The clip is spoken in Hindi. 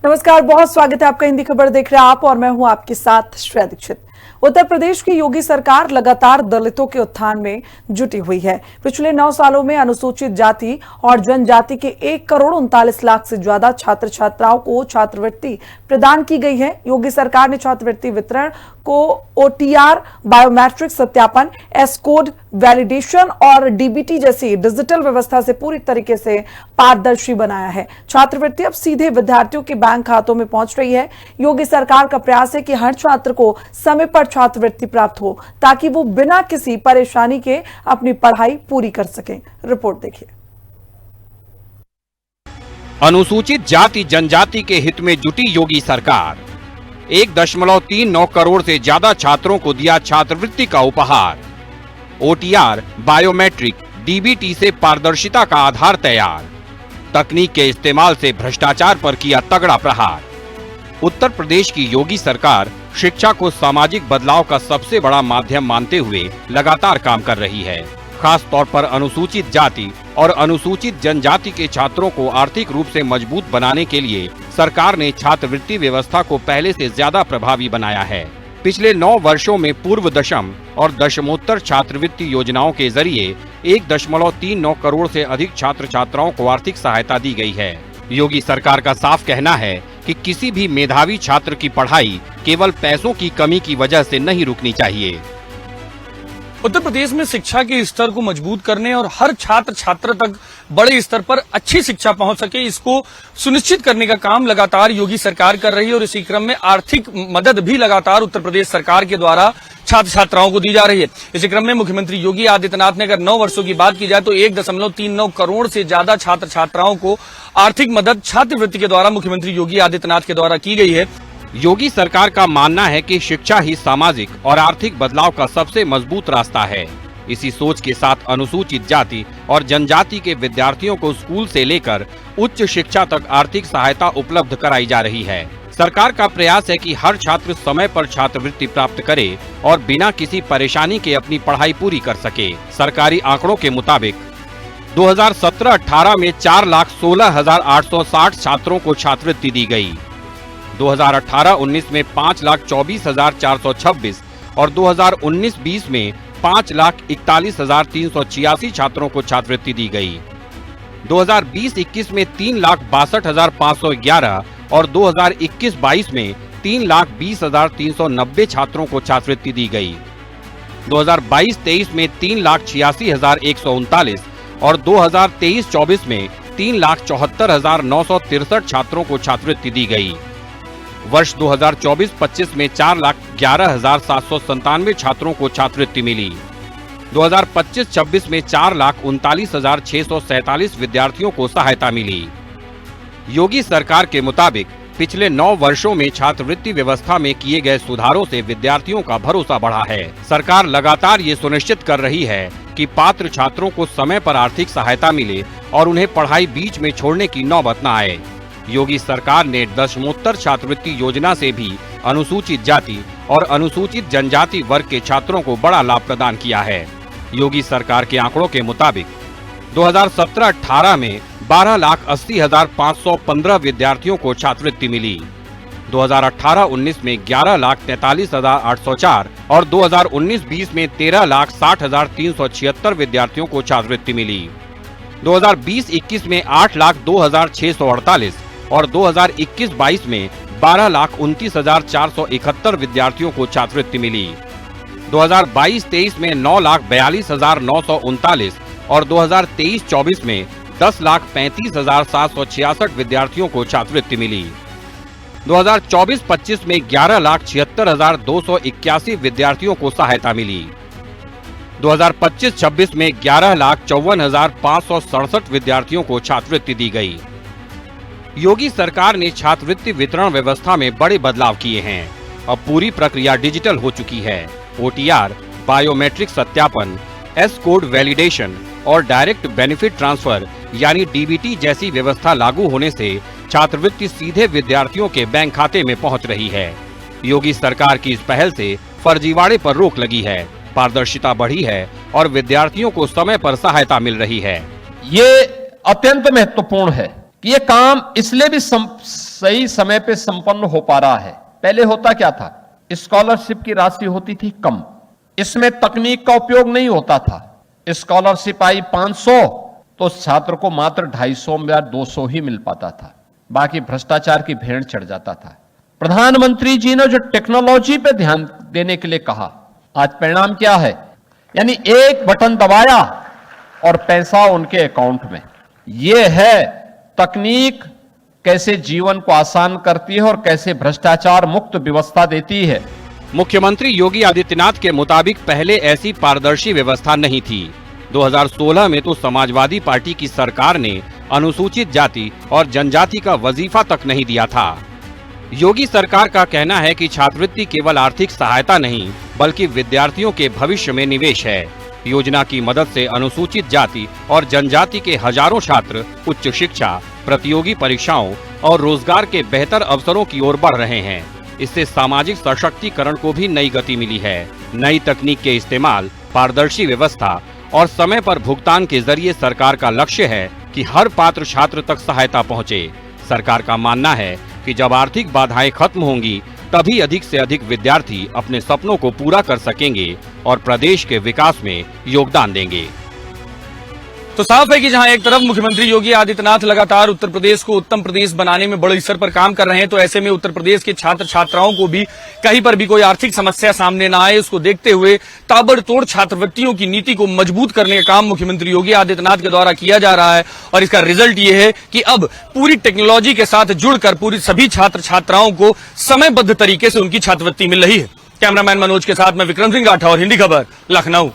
नमस्कार, बहुत स्वागत है आपका। हिंदी खबर देख रहे हैं आप और मैं हूं आपके साथ श्रेया दीक्षित। उत्तर प्रदेश की योगी सरकार लगातार दलितों के उत्थान में जुटी हुई है। पिछले 9 सालों में अनुसूचित जाति और जनजाति के 1,39,00,000 से ज्यादा छात्र छात्राओं को छात्रवृत्ति प्रदान की गई है। योगी सरकार ने छात्रवृत्ति वितरण को OTR, बायोमेट्रिक सत्यापन, एस कोड वैलिडेशन और DBT जैसी डिजिटल व्यवस्था से पूरी तरीके से पारदर्शी बनाया है। छात्रवृत्ति अब सीधे विद्यार्थियों के बैंक खातों में पहुंच रही है। योगी सरकार का प्रयास है कि हर छात्र को समय पर छात्रवृत्ति प्राप्त हो ताकि वो बिना किसी परेशानी के अपनी पढ़ाई पूरी कर सकें। रिपोर्ट देखिए। अनुसूचित जाति जनजाति के हित में जुटी योगी सरकार 1.39 करोड़ से ज्यादा छात्रों को दिया छात्रवृत्ति का उपहार। OTR, बायोमेट्रिक, DBT से पारदर्शिता का आधार तैयार। तकनीक के इस्तेमाल से भ्रष्टाचार पर किया तगड़ा प्रहार। उत्तर प्रदेश की योगी सरकार शिक्षा को सामाजिक बदलाव का सबसे बड़ा माध्यम मानते हुए लगातार काम कर रही है। खास तौर पर अनुसूचित जाति और अनुसूचित जनजाति के छात्रों को आर्थिक रूप से मजबूत बनाने के लिए सरकार ने छात्रवृत्ति व्यवस्था को पहले से ज्यादा प्रभावी बनाया है। पिछले 9 वर्षों में पूर्व दशम और दशमोत्तर छात्रवृत्ति योजनाओं के जरिए 1.39 करोड़ से अधिक छात्र छात्राओं को आर्थिक सहायता दी गई है। योगी सरकार का साफ कहना है कि किसी भी मेधावी छात्र की पढ़ाई केवल पैसों की कमी की वजह से नहीं रुकनी चाहिए। उत्तर प्रदेश में शिक्षा के स्तर को मजबूत करने और हर छात्र छात्रा तक बड़े स्तर पर अच्छी शिक्षा पहुंच सके, इसको सुनिश्चित करने का काम लगातार योगी सरकार कर रही है और इसी क्रम में आर्थिक मदद भी लगातार उत्तर प्रदेश सरकार के द्वारा छात्र छात्राओं को दी जा रही है। इसी क्रम में मुख्यमंत्री योगी आदित्यनाथ ने अगर 9 वर्षों की बात की जाए तो 1.39 करोड़ से ज्यादा छात्र छात्राओं को आर्थिक मदद छात्रवृत्ति के द्वारा मुख्यमंत्री योगी आदित्यनाथ के द्वारा की गई है। योगी सरकार का मानना है कि शिक्षा ही सामाजिक और आर्थिक बदलाव का सबसे मजबूत रास्ता है। इसी सोच के साथ अनुसूचित जाति और जनजाति के विद्यार्थियों को स्कूल से लेकर उच्च शिक्षा तक आर्थिक सहायता उपलब्ध कराई जा रही है। सरकार का प्रयास है कि हर छात्र समय पर छात्रवृत्ति प्राप्त करे और बिना किसी परेशानी के अपनी पढ़ाई पूरी कर सके। सरकारी आंकड़ों के मुताबिक 2017-18 में 4,16,860 छात्रों को छात्रवृत्ति दी गई। 2018-19 में 5,24,426 और 2019-20 में 5,41,386 छात्रों को छात्रवृत्ति दी गई। 2020-21 में 3,62,511 और 2021-22 में 3,20,390 छात्रों को छात्रवृत्ति दी गई। 2022-23 में 3,86,139 और 2023-24 में 3,74,963 छात्रों को छात्रवृत्ति दी गई। वर्ष 2024-25 में 4,11,797 छात्रों को छात्रवृत्ति मिली। 2025-26 में 4,39,647 विद्यार्थियों को सहायता मिली। योगी सरकार के मुताबिक पिछले 9 वर्षों में छात्रवृत्ति व्यवस्था में किए गए सुधारों से विद्यार्थियों का भरोसा बढ़ा है। सरकार लगातार ये सुनिश्चित कर रही है कि पात्र छात्रों को समय पर आर्थिक सहायता मिले और उन्हें पढ़ाई बीच में छोड़ने की नौबत न आए। योगी सरकार ने दशमोत्तर छात्रवृत्ति योजना से भी अनुसूचित जाति और अनुसूचित जनजाति वर्ग के छात्रों को बड़ा लाभ प्रदान किया है। योगी सरकार के आंकड़ों के मुताबिक 2017-18 में 12,80,515 विद्यार्थियों को छात्रवृत्ति मिली। 2018-19 में 11,43,804 और 2019-20 में 13,60,376 विद्यार्थियों को छात्रवृत्ति मिली। 2020-21 में 8,02,648 और 2021-22 में 12,29,471 विद्यार्थियों को छात्रवृत्ति मिली। 2022-23 में 9,42,939 और 2023-24 में 10,35,766 विद्यार्थियों को छात्रवृत्ति मिली। 2024-25 में 11,76,281 विद्यार्थियों को सहायता मिली। 2025-26 में 11,54,567 विद्यार्थियों को छात्रवृत्ति दी गई। योगी सरकार ने छात्रवृत्ति वितरण व्यवस्था में बड़े बदलाव किए हैं। अब पूरी प्रक्रिया डिजिटल हो चुकी है। OTR, बायोमेट्रिक सत्यापन, एस कोड वैलिडेशन और डायरेक्ट बेनिफिट ट्रांसफर यानी DBT जैसी व्यवस्था लागू होने से छात्रवृत्ति सीधे विद्यार्थियों के बैंक खाते में पहुंच रही है। योगी सरकार की इस पहल से फर्जीवाड़े पर रोक लगी है, पारदर्शिता बढ़ी है और विद्यार्थियों को समय पर सहायता मिल रही है। ये अत्यंत महत्वपूर्ण है कि ये काम इसलिए भी सही समय पे संपन्न हो पा रहा है। पहले होता क्या था, स्कॉलरशिप की राशि होती थी कम, इसमें तकनीक का उपयोग नहीं होता था। स्कॉलरशिप आई 500 तो छात्र को मात्र 250 या 200 ही मिल पाता था, बाकी भ्रष्टाचार की भेड़ चढ़ जाता था। प्रधानमंत्री जी ने जो टेक्नोलॉजी पे ध्यान देने के लिए कहा, आज परिणाम क्या है, यानी एक बटन दबाया और पैसा उनके अकाउंट में। यह है तकनीक कैसे जीवन को आसान करती है और कैसे भ्रष्टाचार मुक्त व्यवस्था देती है। मुख्यमंत्री योगी आदित्यनाथ के मुताबिक पहले ऐसी पारदर्शी व्यवस्था नहीं थी। 2016 में तो समाजवादी पार्टी की सरकार ने अनुसूचित जाति और जनजाति का वजीफा तक नहीं दिया था। योगी सरकार का कहना है कि छात्रवृत्ति केवल आर्थिक सहायता नहीं बल्कि विद्यार्थियों के भविष्य में निवेश है। योजना की मदद से अनुसूचित जाति और जनजाति के हजारों छात्र उच्च शिक्षा, प्रतियोगी परीक्षाओं और रोजगार के बेहतर अवसरों की ओर बढ़ रहे हैं। इससे सामाजिक सशक्तिकरण को भी नई गति मिली है। नई तकनीक के इस्तेमाल, पारदर्शी व्यवस्था और समय पर भुगतान के जरिए सरकार का लक्ष्य है कि हर पात्र छात्र तक सहायता पहुंचे। सरकार का मानना है कि जब आर्थिक बाधाएं खत्म होंगी तभी अधिक से अधिक विद्यार्थी अपने सपनों को पूरा कर सकेंगे और प्रदेश के विकास में योगदान देंगे। तो साफ है कि जहां एक तरफ मुख्यमंत्री योगी आदित्यनाथ लगातार उत्तर प्रदेश को उत्तम प्रदेश बनाने में बड़े स्तर पर काम कर रहे हैं, तो ऐसे में उत्तर प्रदेश के छात्र छात्राओं को भी कहीं पर भी कोई आर्थिक समस्या सामने न आए, उसको देखते हुए ताबड़तोड़ छात्रवृत्तियों की नीति को मजबूत करने का काम मुख्यमंत्री योगी आदित्यनाथ के द्वारा किया जा रहा है। और इसका रिजल्ट ये है कि अब पूरी टेक्नोलॉजी के साथ जुड़कर पूरी सभी छात्र छात्राओं को समयबद्ध तरीके से उनकी छात्रवृत्ति मिल रही है। कैमरामैन मनोज के साथ मैं विक्रम सिंह राठौर, हिंदी खबर, लखनऊ।